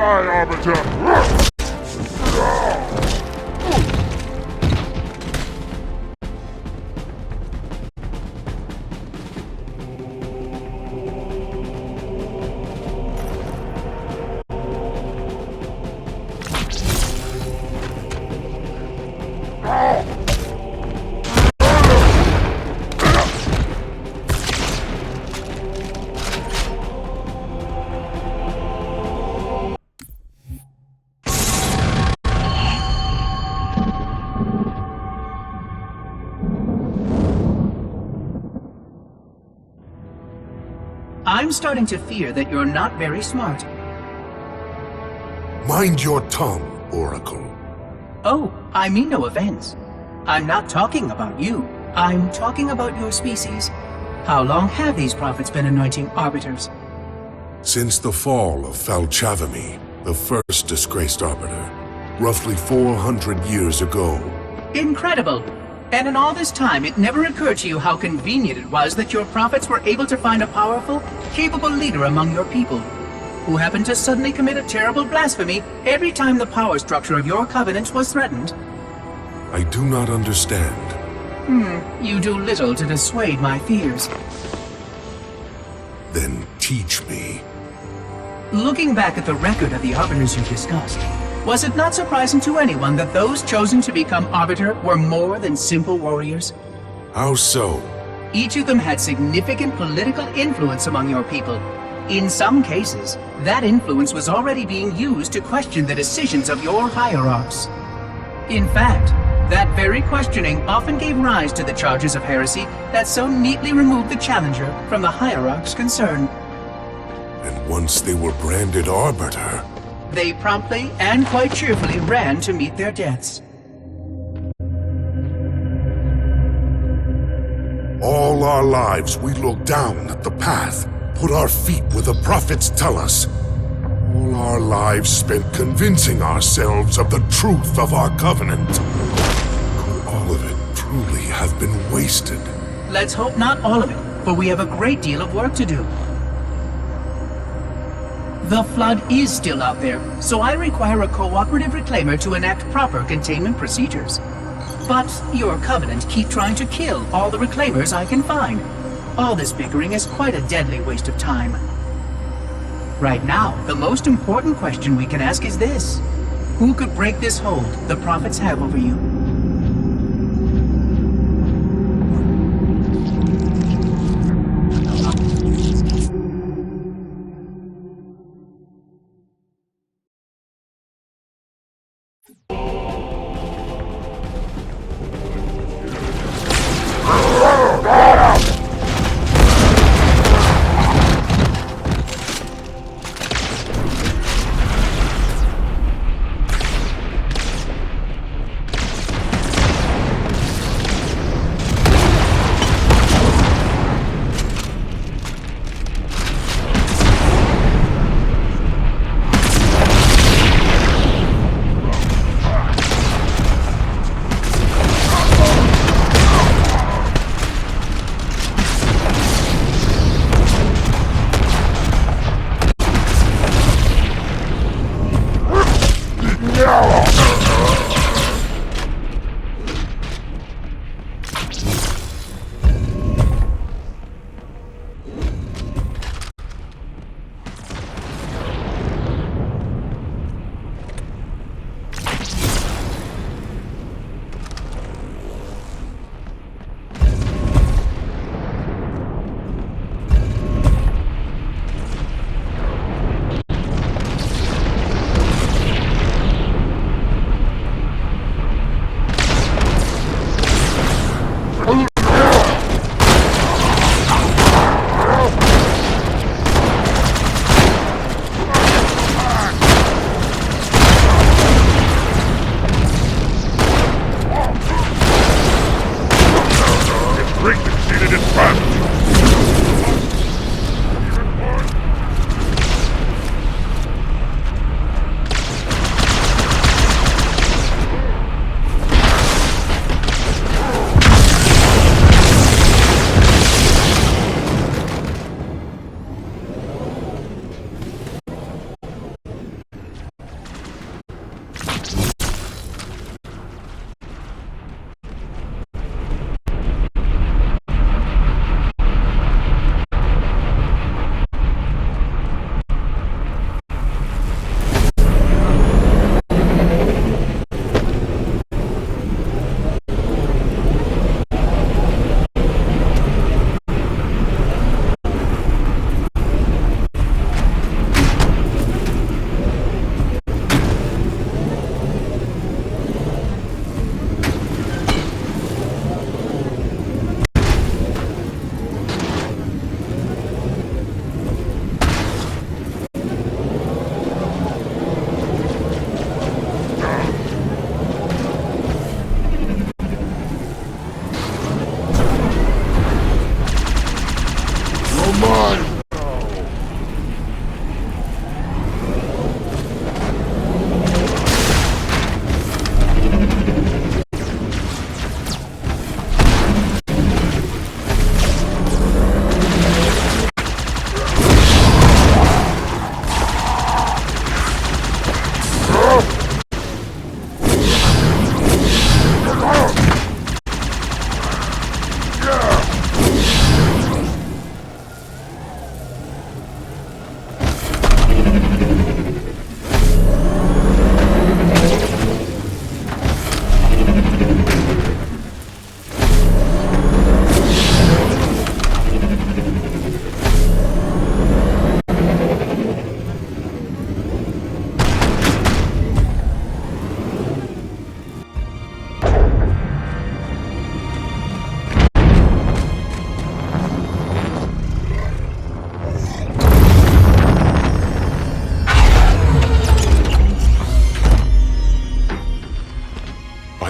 Die, Arbiter! I'm starting to fear that you're not very smart. Mind your tongue, Oracle. Oh, I mean no offense. I'm not talking about you. I'm talking about your species. How long have these prophets been anointing arbiters? Since the fall of Falchavami, the first disgraced arbiter, roughly 400 years ago. Incredible! And in all this time, it never occurred to you how convenient it was that your prophets were able to find a powerful, capable leader among your people, who happened to suddenly commit a terrible blasphemy every time the power structure of your covenant was threatened. I do not understand. You do little to dissuade my fears. Then teach me. Looking back at the record of the arbiters you discussed, was it not surprising to anyone that those chosen to become arbiter were more than simple warriors? How so? Each of them had significant political influence among your people. In some cases, that influence was already being used to question the decisions of your hierarchs. In fact, that very questioning often gave rise to the charges of heresy that so neatly removed the challenger from the hierarch's concern. And once they were branded arbiter, They promptly and quite cheerfully ran to meet their deaths. all our lives we look down at the path, put our feet where the prophets tell us. All our lives spent convincing ourselves of the truth of our covenant. Could all of it truly have been wasted? Let's hope not all of it, for we have a great deal of work to do. The Flood is still out there, so I require a cooperative reclaimer to enact proper containment procedures. But your Covenant keep trying to kill all the reclaimers I can find. All this bickering is quite a deadly waste of time. Right now, the most important question we can ask is this. Who could break this hold the prophets have over you?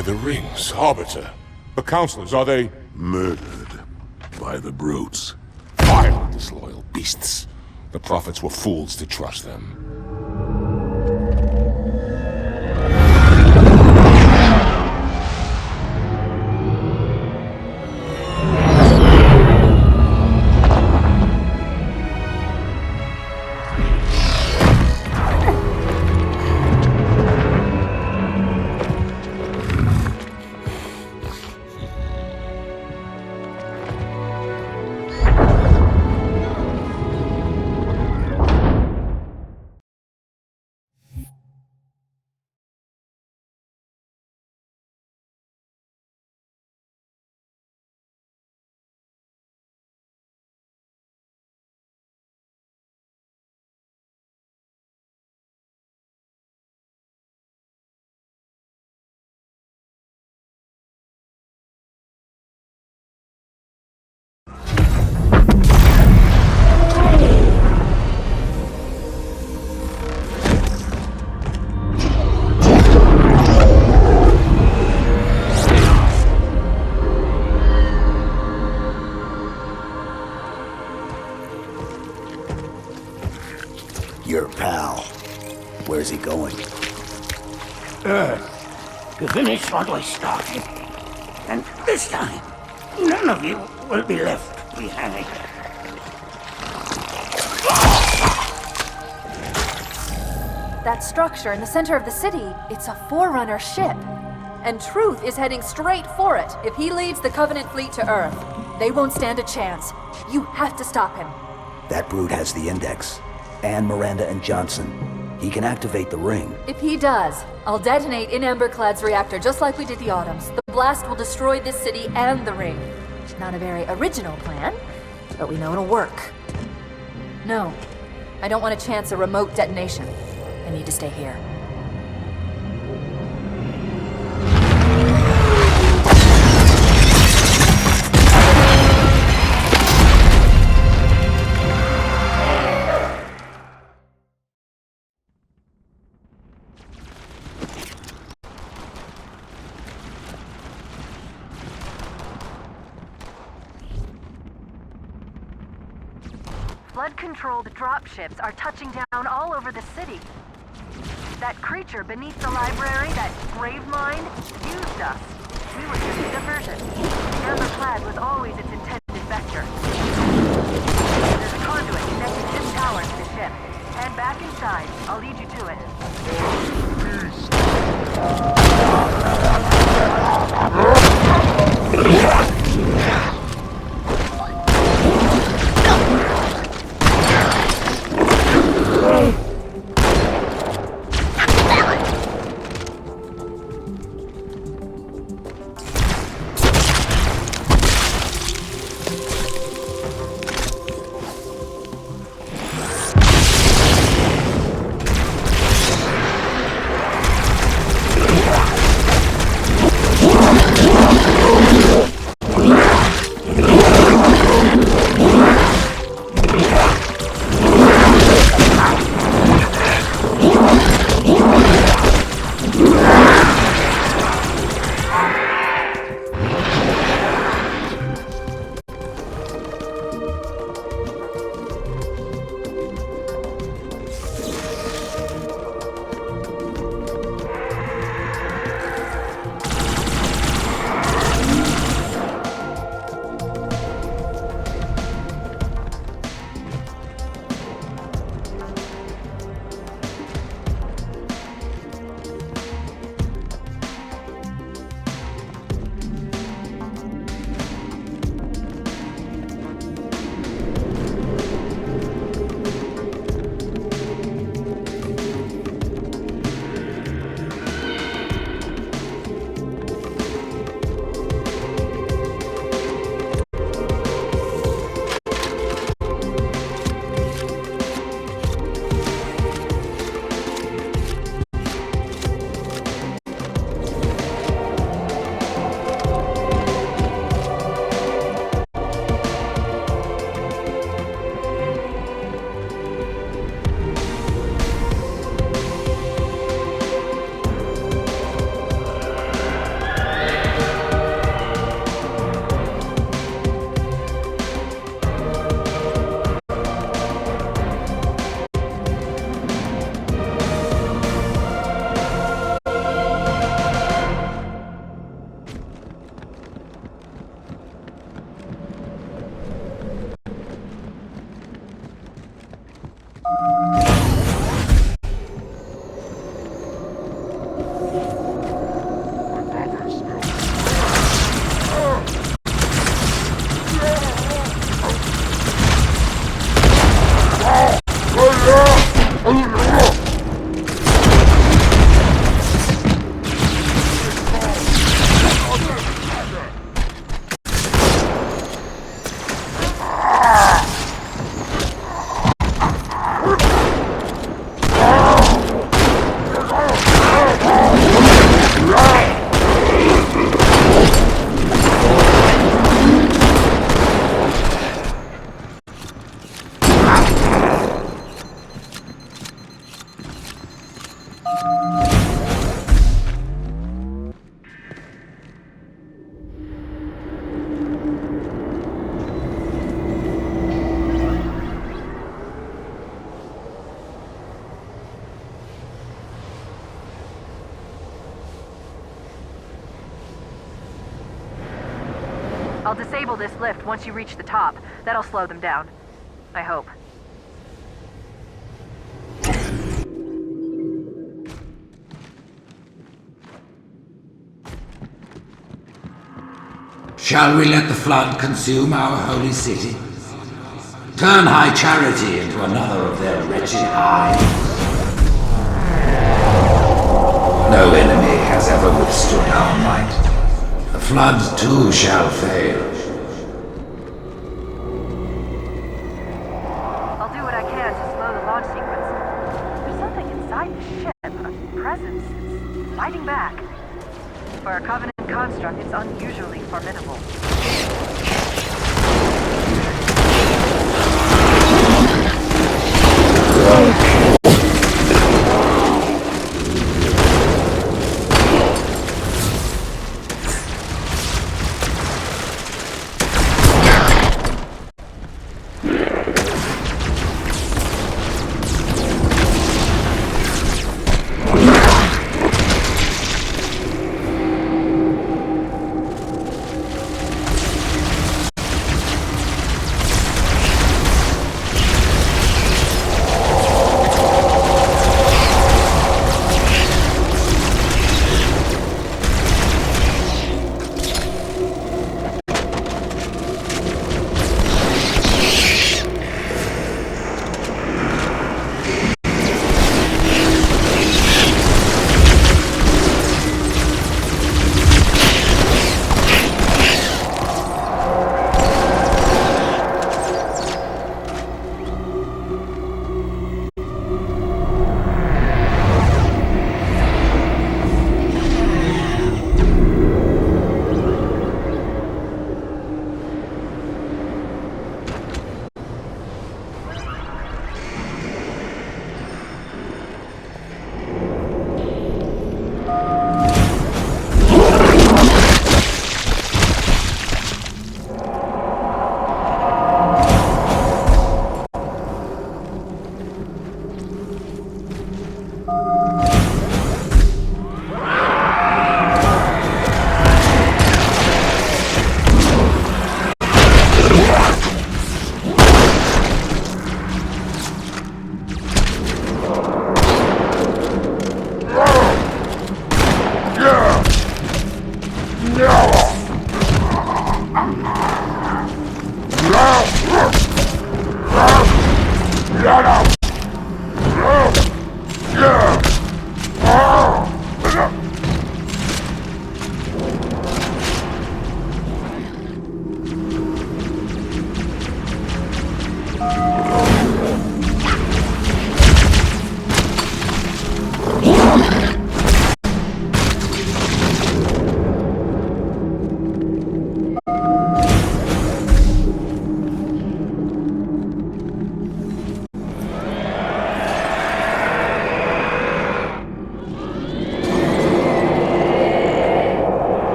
by the rings. Arbiter, the counselors, are they... Murdered by the brutes. Vile, disloyal beasts. The prophets were fools to trust them. Your pal. Where's he going? Earth, to finish what I started. And this time, none of you will be left behind. That structure in the center of the city, it's a Forerunner ship. And Truth is heading straight for it. If he leads the Covenant fleet to Earth, they won't stand a chance. You have to stop him. That brute has the Index. And Miranda and Johnson. He can activate the ring. If he does, I'll detonate in Emberclad's reactor just like we did the Autumn's. The blast will destroy this city and the ring. Not a very original plan, but we know it'll work. No, I don't want to chance a remote detonation. I need to stay here. Flood-controlled dropships are touching down all over the city. That creature beneath the library, that grave mind, used us. We were just a diversion. Emberclad was always its intended vector. There's a conduit connecting this tower to the ship. Head back inside. I'll lead you to it. I'll disable this lift once you reach the top. That'll slow them down. I hope. Shall we let the flood consume our holy city? Turn High Charity into another of their wretched hives? No enemy has ever withstood our might. The flood too shall fail. I'll do what I can to slow the launch sequence. There's something inside the ship, a presence that's fighting back. For a Covenant construct, it's unusually formidable.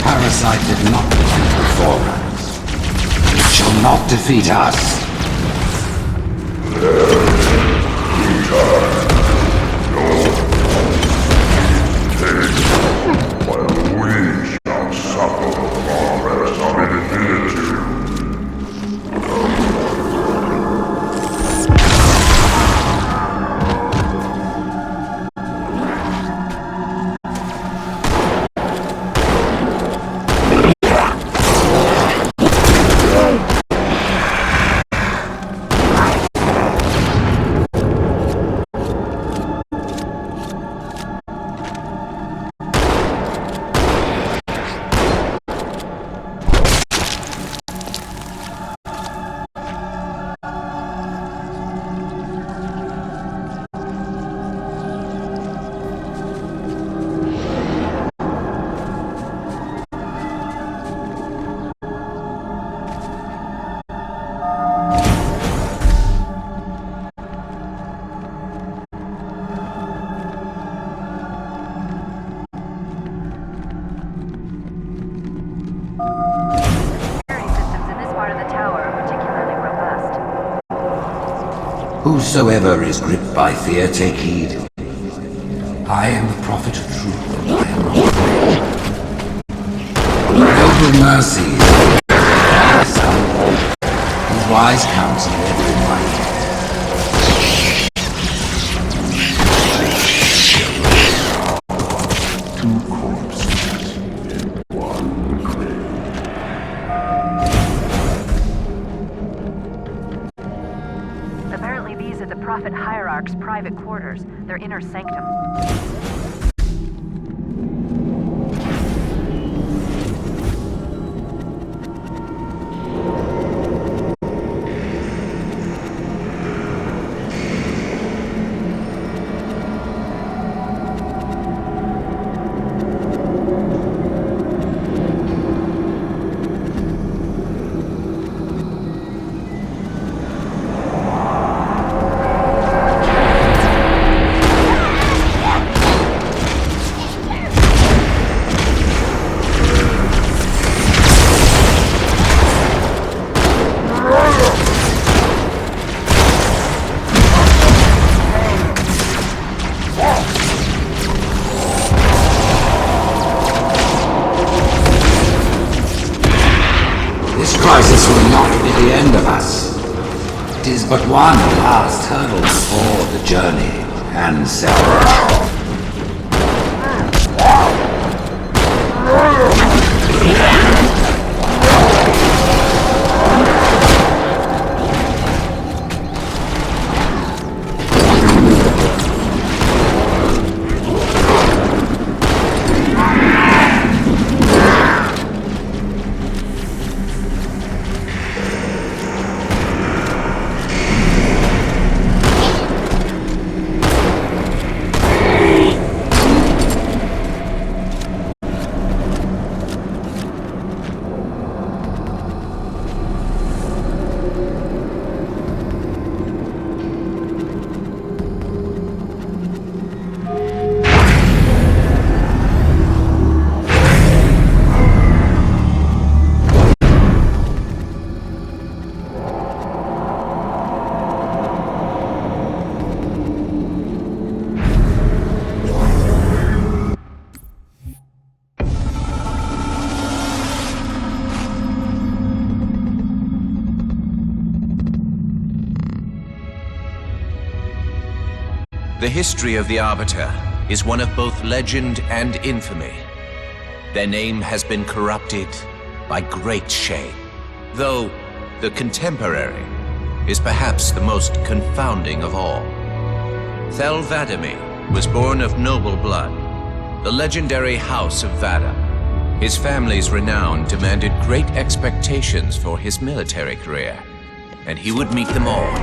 Parasite did not defeat the Forerunners. It shall not defeat us. We shall suffer the progress of infinity. Whosoever is gripped by fear, take heed. I am the prophet of truth, and I am not afraid. Noble mercies, his wise counsel ever in my Apparently these are the Prophet Hierarch's private quarters, their inner sanctum. This crisis will not be the end of us. It is but one last hurdle before the journey and celebration. The history of the Arbiter is one of both legend and infamy. Their name has been corrupted by great shame, though the contemporary is perhaps the most confounding of all. Thel 'Vadamee was born of noble blood, the legendary House of Vada. His family's renown demanded great expectations for his military career, and he would meet them all.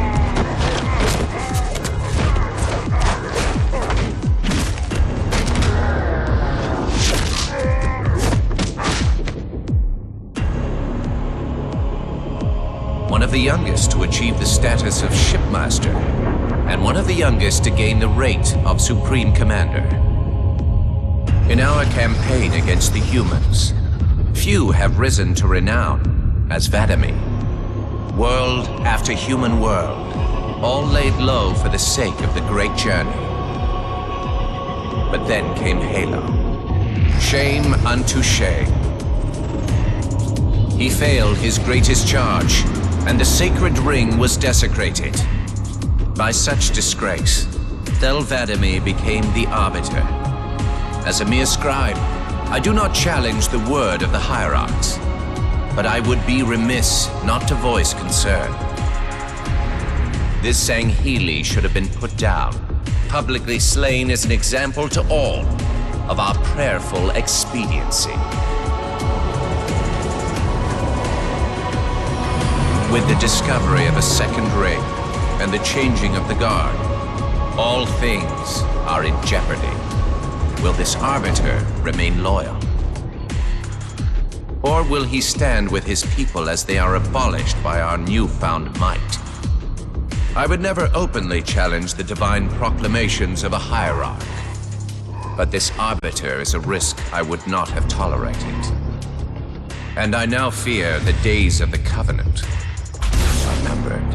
One of the youngest to achieve the status of Shipmaster, and one of the youngest to gain the rate of Supreme Commander. In our campaign against the humans, few have risen to renown as 'Vadamee. World after human world, all laid low for the sake of the great journey. But then came Halo. Shame unto shame. He failed his greatest charge, and the sacred ring was desecrated. By such disgrace, Thel 'Vadamee became the Arbiter. As a mere scribe, I do not challenge the word of the Hierarchs, but I would be remiss not to voice concern. This Sangheili should have been put down, publicly slain as an example to all of our prayerful expediency. With the discovery of a second ring and the changing of the guard, all things are in jeopardy. Will this Arbiter remain loyal? Or will he stand with his people as they are abolished by our newfound might? I would never openly challenge the divine proclamations of a hierarch, but this Arbiter is a risk I would not have tolerated. And I now fear the days of the Covenant are numbered.